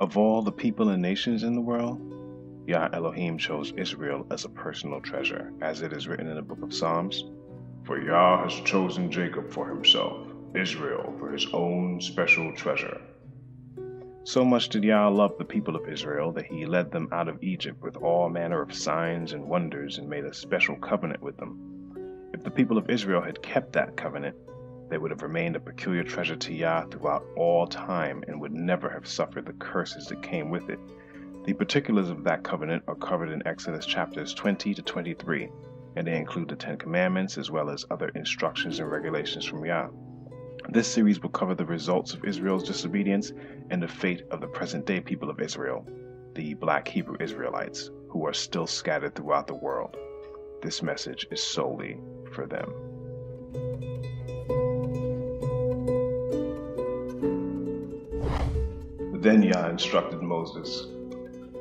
Of all the people and nations in the world, Yah Elohim chose Israel as a personal treasure, as it is written in the book of Psalms. For Yah has chosen Jacob for himself, Israel for his own special treasure. So much did Yah love the people of Israel that he led them out of Egypt with all manner of signs and wonders and made a special covenant with them. If the people of Israel had kept that covenant, they would have remained a peculiar treasure to Yah throughout all time and would never have suffered the curses that came with it. The particulars of that covenant are covered in Exodus chapters 20 to 23, and they include the Ten Commandments as well as other instructions and regulations from Yah. This series will cover the results of Israel's disobedience and the fate of the present-day people of Israel, the Black Hebrew Israelites, who are still scattered throughout the world. This message is solely for them. Then Yah instructed Moses,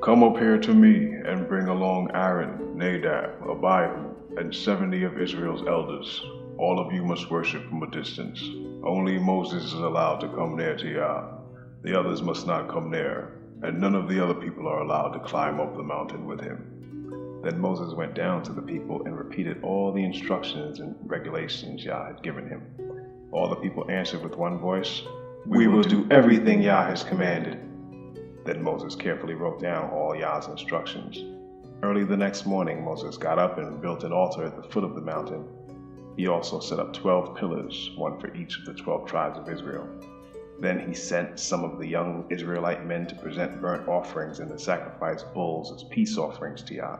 "Come up here to me and bring along Aaron, Nadab, Abihu, and 70 of Israel's elders. All of you must worship from a distance. Only Moses is allowed to come near to Yah. The others must not come near, and none of the other people are allowed to climb up the mountain with him." Then Moses went down to the people and repeated all the instructions and regulations Yah had given him. All the people answered with one voice, "We will do everything Yah has commanded." Then Moses carefully wrote down all Yah's instructions. Early the next morning, Moses got up and built an altar at the foot of the mountain. He also set up 12 pillars, one for each of the 12 tribes of Israel. Then he sent some of the young Israelite men to present burnt offerings and to sacrifice bulls as peace offerings to Yah.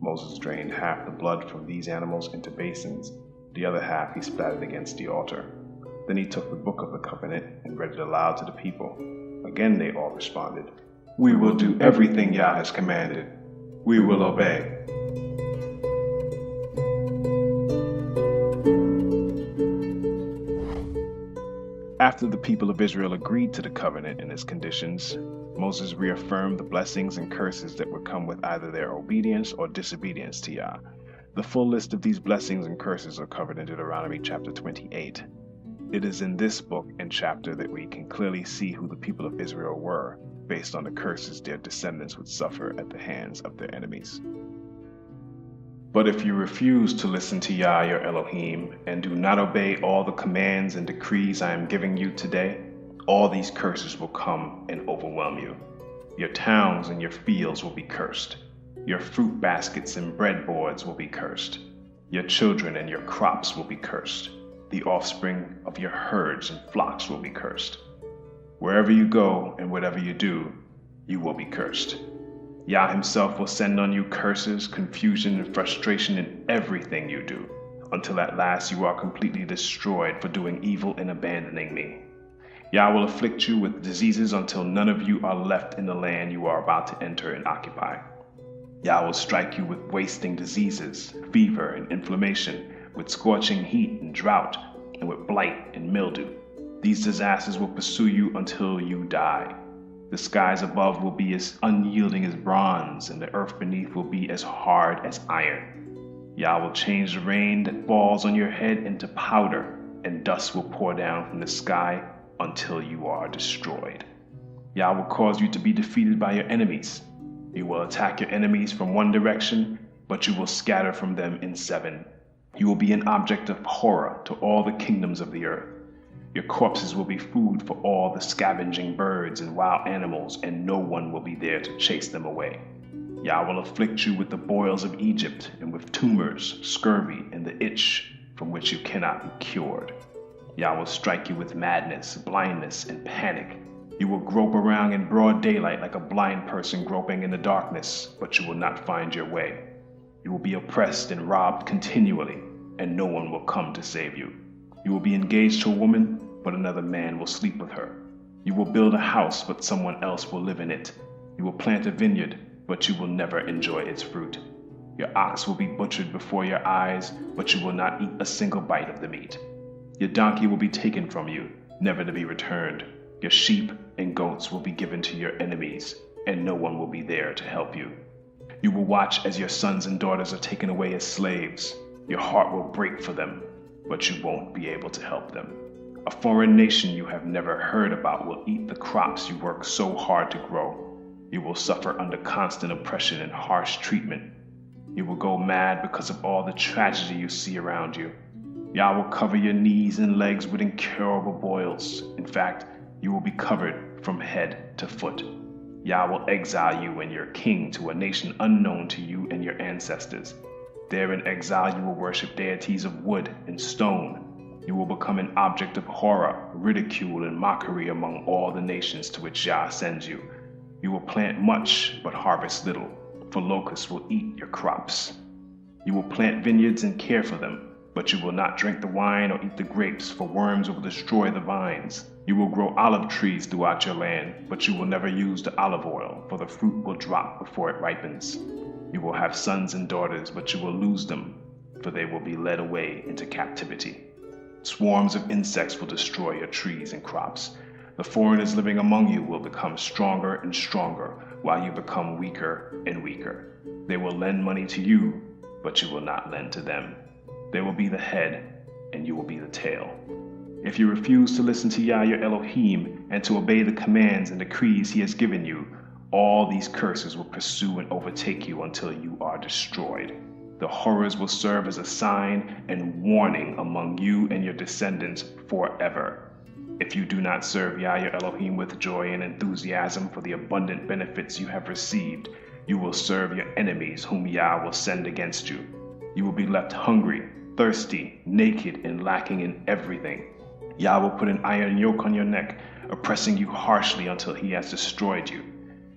Moses drained half the blood from these animals into basins. The other half he splattered against the altar. Then he took the book of the covenant and read it aloud to the people. Again they all responded, "We will do everything Yah has commanded. We will obey." After the people of Israel agreed to the covenant and its conditions, Moses reaffirmed the blessings and curses that would come with either their obedience or disobedience to Yah. The full list of these blessings and curses are covered in Deuteronomy chapter 28. It is in this book and chapter that we can clearly see who the people of Israel were, based on the curses their descendants would suffer at the hands of their enemies. "But if you refuse to listen to Yah your Elohim, and do not obey all the commands and decrees I am giving you today, all these curses will come and overwhelm you. Your towns and your fields will be cursed. Your fruit baskets and breadboards will be cursed. Your children and your crops will be cursed. The offspring of your herds and flocks will be cursed. Wherever you go and whatever you do, you will be cursed. Yah himself will send on you curses, confusion, and frustration in everything you do, until at last you are completely destroyed for doing evil and abandoning me. Yah will afflict you with diseases until none of you are left in the land you are about to enter and occupy. Yah will strike you with wasting diseases, fever and inflammation, with scorching heat and drought, and with blight and mildew. These disasters will pursue you until you die. The skies above will be as unyielding as bronze, and the earth beneath will be as hard as iron. Yah will change the rain that falls on your head into powder, and dust will pour down from the sky until you are destroyed. Yah will cause you to be defeated by your enemies. You will attack your enemies from one direction, but you will scatter from them in 7. You will be an object of horror to all the kingdoms of the earth. Your corpses will be food for all the scavenging birds and wild animals, and no one will be there to chase them away. Yah will afflict you with the boils of Egypt, and with tumors, scurvy, and the itch from which you cannot be cured. Yah will strike you with madness, blindness, and panic. You will grope around in broad daylight like a blind person groping in the darkness, but you will not find your way. You will be oppressed and robbed continually, and no one will come to save you. You will be engaged to a woman, but another man will sleep with her. You will build a house, but someone else will live in it. You will plant a vineyard, but you will never enjoy its fruit. Your ox will be butchered before your eyes, but you will not eat a single bite of the meat. Your donkey will be taken from you, never to be returned. Your sheep and goats will be given to your enemies, and no one will be there to help you. You will watch as your sons and daughters are taken away as slaves. Your heart will break for them, but you won't be able to help them. A foreign nation you have never heard about will eat the crops you work so hard to grow. You will suffer under constant oppression and harsh treatment. You will go mad because of all the tragedy you see around you. Yah will cover your knees and legs with incurable boils. In fact, you will be covered from head to foot. Yah will exile you and your king to a nation unknown to you and your ancestors. There in exile you will worship deities of wood and stone. You will become an object of horror, ridicule, and mockery among all the nations to which Yah sends you. You will plant much, but harvest little, for locusts will eat your crops. You will plant vineyards and care for them, but you will not drink the wine or eat the grapes, for worms will destroy the vines. You will grow olive trees throughout your land, but you will never use the olive oil, for the fruit will drop before it ripens. You will have sons and daughters, but you will lose them, for they will be led away into captivity. Swarms of insects will destroy your trees and crops. The foreigners living among you will become stronger and stronger, while you become weaker and weaker. They will lend money to you, but you will not lend to them. They will be the head, and you will be the tail. If you refuse to listen to Yah your Elohim and to obey the commands and decrees he has given you, all these curses will pursue and overtake you until you are destroyed. The horrors will serve as a sign and warning among you and your descendants forever. If you do not serve Yah your Elohim with joy and enthusiasm for the abundant benefits you have received, you will serve your enemies whom Yah will send against you. You will be left hungry, thirsty, naked, and lacking in everything. Yah will put an iron yoke on your neck, oppressing you harshly until he has destroyed you.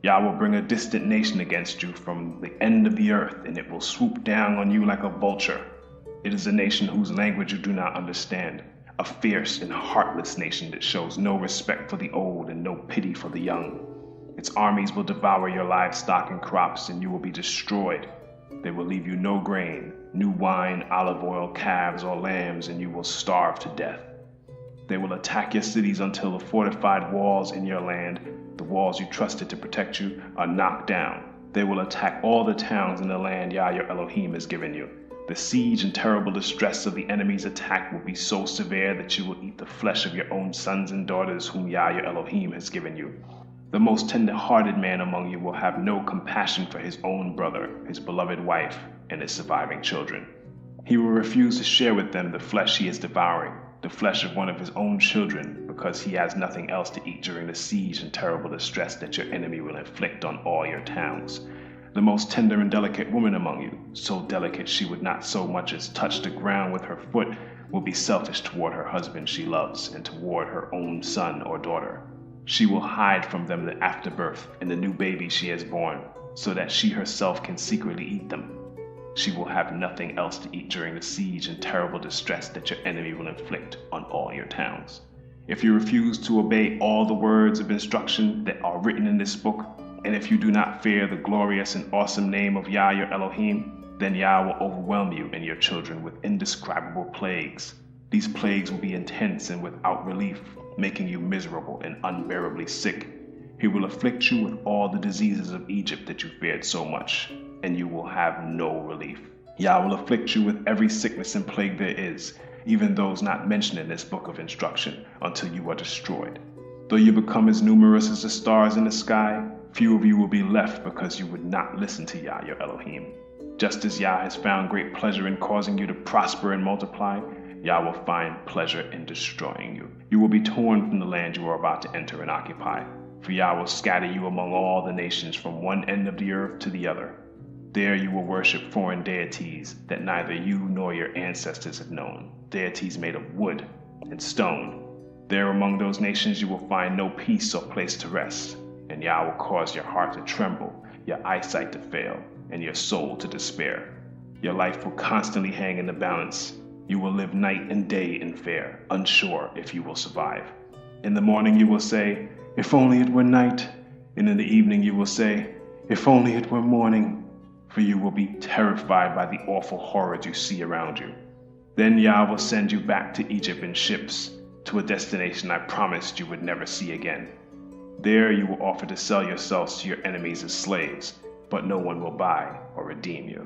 Yah will bring a distant nation against you from the end of the earth, and it will swoop down on you like a vulture. It is a nation whose language you do not understand, a fierce and heartless nation that shows no respect for the old and no pity for the young. Its armies will devour your livestock and crops, and you will be destroyed. They will leave you no grain, new wine, olive oil, calves, or lambs, and you will starve to death. They will attack your cities until the fortified walls in your land, the walls you trusted to protect you, are knocked down. They will attack all the towns in the land Yah your Elohim has given you. The siege and terrible distress of the enemy's attack will be so severe that you will eat the flesh of your own sons and daughters whom Yah your Elohim has given you. The most tender-hearted man among you will have no compassion for his own brother, his beloved wife, and his surviving children. He will refuse to share with them the flesh he is devouring, the flesh of one of his own children, because he has nothing else to eat during the siege and terrible distress that your enemy will inflict on all your towns. The most tender and delicate woman among you, so delicate she would not so much as touch the ground with her foot, will be selfish toward her husband she loves and toward her own son or daughter. She will hide from them the afterbirth and the new baby she has born, so that she herself can secretly eat them. She will have nothing else to eat during the siege and terrible distress that your enemy will inflict on all your towns. If you refuse to obey all the words of instruction that are written in this book, and if you do not fear the glorious and awesome name of Yah your Elohim, then Yah will overwhelm you and your children with indescribable plagues. These plagues will be intense and without relief, making you miserable and unbearably sick. He will afflict you with all the diseases of Egypt that you feared so much, and you will have no relief. Yah will afflict you with every sickness and plague there is, even those not mentioned in this book of instruction, until you are destroyed. Though you become as numerous as the stars in the sky, few of you will be left because you would not listen to Yah your Elohim. Just as Yah has found great pleasure in causing you to prosper and multiply, Yah will find pleasure in destroying you. You will be torn from the land you are about to enter and occupy, for Yah will scatter you among all the nations from one end of the earth to the other. There you will worship foreign deities that neither you nor your ancestors have known, deities made of wood and stone. There among those nations you will find no peace or place to rest, and Yah will cause your heart to tremble, your eyesight to fail, and your soul to despair. Your life will constantly hang in the balance. You will live night and day in fear, unsure if you will survive. In the morning you will say, "If only it were night," and in the evening you will say, "If only it were morning," for you will be terrified by the awful horrors you see around you. Then Yah will send you back to Egypt in ships, to a destination I promised you would never see again. There you will offer to sell yourselves to your enemies as slaves, but no one will buy or redeem you.